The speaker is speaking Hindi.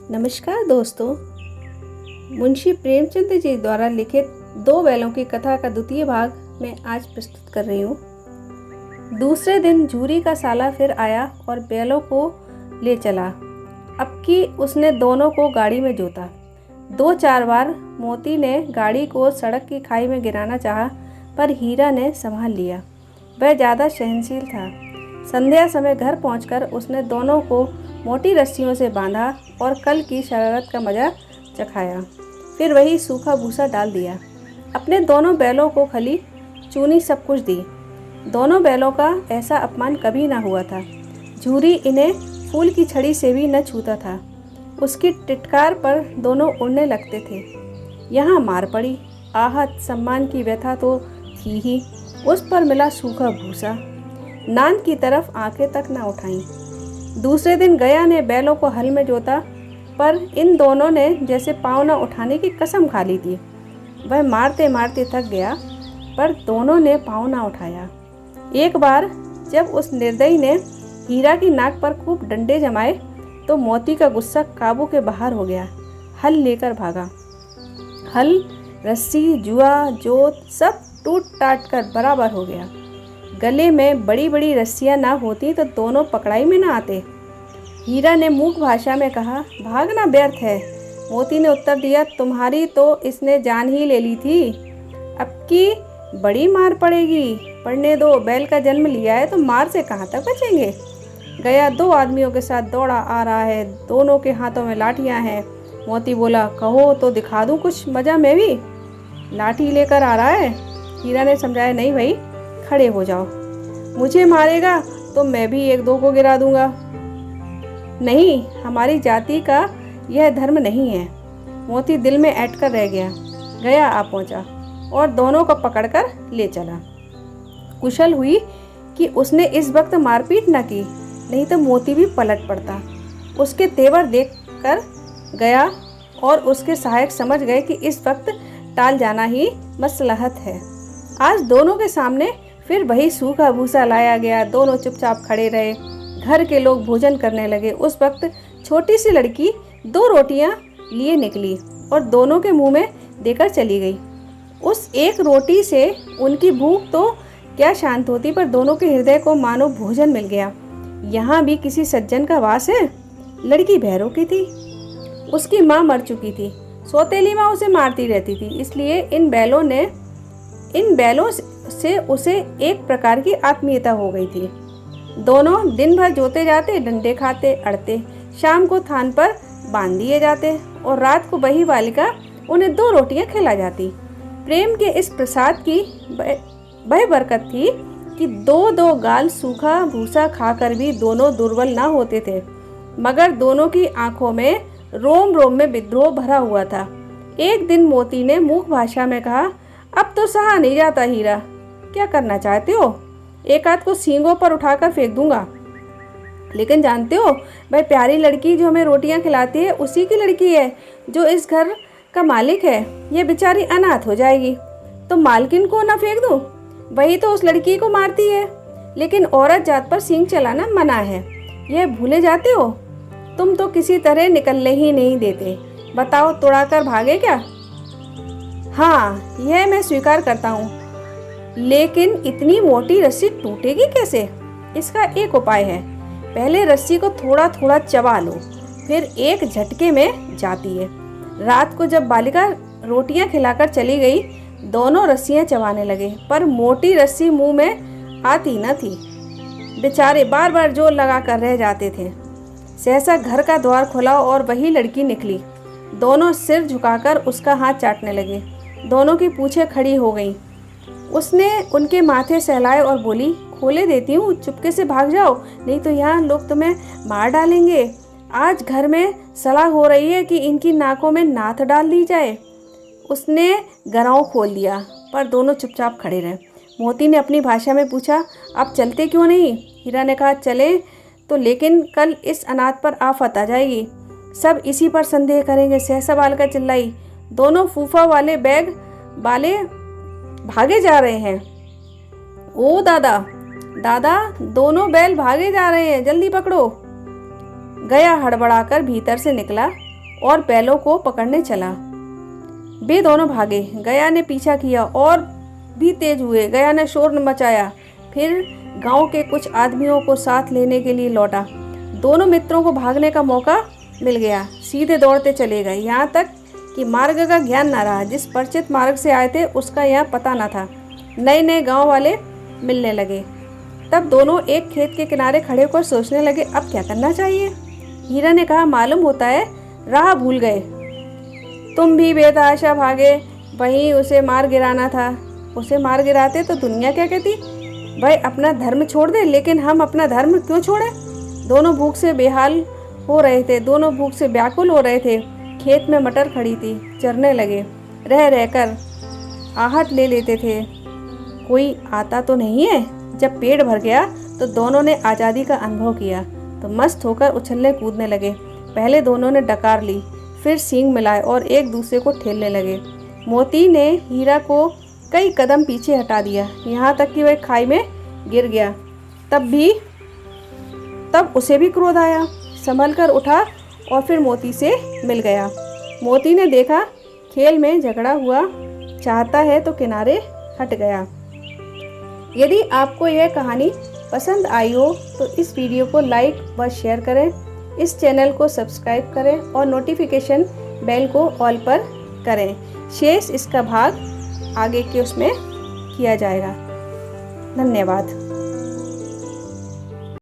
नमस्कार दोस्तों, मुंशी प्रेमचंद जी द्वारा लिखित दो बैलों की कथा का द्वितीय भाग मैं आज प्रस्तुत कर रही हूँ। दूसरे दिन झूरी का साला फिर आया और बैलों को ले चला। अब की उसने दोनों को गाड़ी में जोता। 2-4 बार मोती ने गाड़ी को सड़क की खाई में गिराना चाहा, पर हीरा ने संभाल लिया। वह ज़्यादा सहनशील था। संध्या समय घर पहुंचकर उसने दोनों को मोटी रस्सियों से बांधा और कल की शरारत का मजा चखाया। फिर वही सूखा भूसा डाल दिया। अपने दोनों बैलों को खली चूनी सब कुछ दी। दोनों बैलों का ऐसा अपमान कभी ना हुआ था। झूरी इन्हें फूल की छड़ी से भी न छूता था। उसकी टिटकार पर दोनों उड़ने लगते थे। यहाँ मार पड़ी, आहत, सम्मान की व्यथा तो थी ही, उस पर मिला सूखा भूसा। नांद की तरफ आंखें तक न उठाईं। दूसरे दिन गया ने बैलों को हल में जोता, पर इन दोनों ने जैसे पाँव न उठाने की कसम खा ली थी। वह मारते मारते थक गया, पर दोनों ने पाँव न उठाया। एक बार जब उस निर्दयी ने हीरा की नाक पर खूब डंडे जमाए, तो मोती का गुस्सा काबू के बाहर हो गया। हल लेकर भागा। हल, रस्सी, जुआ, जोत सब टूट टाट कर बराबर हो गया। गले में बड़ी बड़ी रस्सियां ना होती तो दोनों पकड़ाई में ना आते। हीरा ने मूक भाषा में कहा, भागना व्यर्थ है। मोती ने उत्तर दिया, तुम्हारी तो इसने जान ही ले ली थी, अब की बड़ी मार पड़ेगी। पढ़ने दो, बैल का जन्म लिया है तो मार से कहाँ तक बचेंगे। गया 2 आदमियों के साथ दौड़ा आ रहा है, दोनों के हाथों में लाठियां हैं। मोती बोला, कहो तो दिखा दूं कुछ मजा मैं भी। लाठी लेकर आ रहा है। हीरा ने समझाया, नहीं भाई, खड़े हो जाओ, मुझे मारेगा तो मैं भी 1-2 को गिरा दूंगा। नहीं, हमारी जाति का यह धर्म नहीं है। मोती दिल में ऐंठ कर रह गया। गया आ पहुंचा और दोनों को पकड़कर ले चला। कुशल हुई कि उसने इस वक्त मारपीट न की, नहीं तो मोती भी पलट पड़ता। उसके तेवर देखकर गया और उसके सहायक समझ गए कि इस वक्त टाल जाना ही मसलहत है। आज दोनों के सामने फिर वही सूखा भूसा लाया गया। दोनों चुपचाप खड़े रहे। घर के लोग भोजन करने लगे। उस वक्त छोटी सी लड़की 2 रोटियां लिए निकली और दोनों के मुंह में देकर चली गई। उस एक रोटी से उनकी भूख तो क्या शांत होती, पर दोनों के हृदय को मानो भोजन मिल गया। यहाँ भी किसी सज्जन का वास है। लड़की भैरों की थी। उसकी माँ मर चुकी थी। सौतेली माँ उसे मारती रहती थी, इसलिए इन बैलों से उसे एक प्रकार की आत्मीयता हो गई थी। दोनों दिन भर जोते जाते, डंडे खाते, अड़ते। शाम को थान पर बांध दिए जाते और रात को वही बालिका उन्हें 2 रोटियां खिला जाती। प्रेम के इस प्रसाद की वह बरकत थी कि 2-2 गाल सूखा भूसा खाकर भी दोनों दुर्बल ना होते थे, मगर दोनों की आंखों में रोम रोम में विद्रोह भरा हुआ था। एक दिन मोती ने मूक भाषा में कहा, अब तो सहा नहीं जाता हीरा, क्या करना चाहते हो? एक आध को सींगों पर उठाकर फेंक दूंगा। लेकिन जानते हो, वह प्यारी लड़की जो हमें रोटियां खिलाती है उसी की लड़की है जो इस घर का मालिक है। ये बेचारी अनाथ हो जाएगी तो मालकिन को ना फेंक दूं? वही तो उस लड़की को मारती है। लेकिन औरत जात पर सींग चलाना मना है, यह भूले जाते हो? तुम तो किसी तरह निकलने ही नहीं देते। बताओ, तुड़ाकर भागे क्या? हाँ, यह मैं स्वीकार करता हूँ, लेकिन इतनी मोटी रस्सी टूटेगी कैसे? इसका एक उपाय है। पहले रस्सी को थोड़ा थोड़ा चबा लो, फिर एक झटके में जाती है। रात को जब बालिका रोटियां खिलाकर चली गई, दोनों रस्सियां चबाने लगे, पर मोटी रस्सी मुंह में आती न थी। बेचारे बार बार जोर लगा कर रह जाते थे। सहसा घर का द्वार खुला और वही लड़की निकली। दोनों सिर झुकाकर उसका हाथ चाटने लगे। दोनों की पूंछें खड़ी हो गईं। उसने उनके माथे सहलाए और बोली, खोले देती हूँ, चुपके से भाग जाओ, नहीं तो यहाँ लोग तुम्हें मार डालेंगे। आज घर में सलाह हो रही है कि इनकी नाकों में नाथ डाल दी जाए। उसने गराव खोल दिया, पर दोनों चुपचाप खड़े रहे। मोती ने अपनी भाषा में पूछा, आप चलते क्यों नहीं? हीरा ने कहा, चले तो, लेकिन कल इस अनाथ पर आफत आ जाएगी, सब इसी पर संदेह करेंगे। सहसा बालिका चिल्लाई, दोनों फूफा वाले बैग वाले भागे जा रहे हैं। ओ दादा, दादा, दोनों बैल भागे जा रहे हैं, जल्दी पकड़ो। गया हड़बड़ाकर भीतर से निकला और बैलों को पकड़ने चला। वे दोनों भागे। गया ने पीछा किया और भी तेज हुए। गया ने शोर मचाया, फिर गांव के कुछ आदमियों को साथ लेने के लिए लौटा। दोनों मित्रों को भागने का मौका मिल गया। सीधे दौड़ते चले गए, यहाँ तक कि मार्ग का ज्ञान न रहा। जिस परिचित मार्ग से आए थे उसका यहाँ पता न था। नए नए गांव वाले मिलने लगे। तब दोनों एक खेत के किनारे खड़े होकर सोचने लगे, अब क्या करना चाहिए। हीरा ने कहा, मालूम होता है राह भूल गए। तुम भी बेतहाशा भागे, वहीं उसे मार गिराना था। उसे मार गिराते तो दुनिया क्या कहती। भाई अपना धर्म छोड़ दे, लेकिन हम अपना धर्म क्यों छोड़े। दोनों भूख से बेहाल हो रहे थे, दोनों भूख से व्याकुल हो रहे थे। खेत में मटर खड़ी थी, चरने लगे। रह रहकर आहट ले लेते थे, कोई आता तो नहीं है। जब पेट भर गया तो दोनों ने आज़ादी का अनुभव किया तो मस्त होकर उछलने कूदने लगे। पहले दोनों ने डकार ली, फिर सींग मिलाए और एक दूसरे को ठेलने लगे। मोती ने हीरा को कई कदम पीछे हटा दिया, यहाँ तक कि वह खाई में गिर गया। तब उसे भी क्रोध आया, संभल कर उठा और फिर मोती से मिल गया। मोती ने देखा खेल में झगड़ा हुआ, चाहता है तो किनारे हट गया। यदि आपको यह कहानी पसंद आई हो तो इस वीडियो को लाइक व शेयर करें, इस चैनल को सब्सक्राइब करें और नोटिफिकेशन बेल को ऑल पर करें। शेष इसका भाग आगे के उसमें किया जाएगा। धन्यवाद।